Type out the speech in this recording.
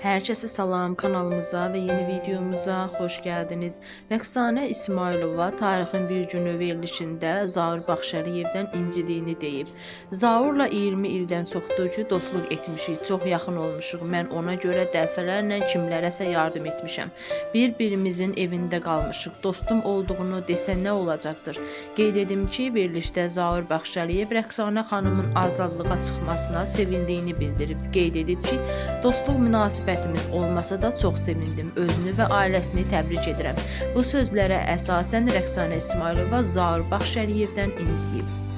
Herkese salam, kanalımıza ve yeni videomuza hoş geldiniz. Rəqsanə İsmailova tarihin bir günü verilişində Zaur Baxşəliyevdən incidiyini deyib. Zaurla 20 ildən çoxdur ki, dostluq etmişik, çox yaxın olmuşuq. Mən ona görə dəfələrlə kimlərəsə yardım etmişəm. Bir-birimizin evində qalmışıq. Dostum olduğunu desə nə olacaqdır? Qeyd edim ki, verilişdə Zaur Baxşəliyev Rəqsanə xanımın azadlığa çıxmasına sevindiyini bildirib. Qeyd edib ki, dostluq münasibətimiz olmasa da çox sevindim. Özünü və ailəsini təbrik edirəm. Bu sözlərə əsasən Rəqsanə İsmailova Zaur Baxşəliyevdən inciyib.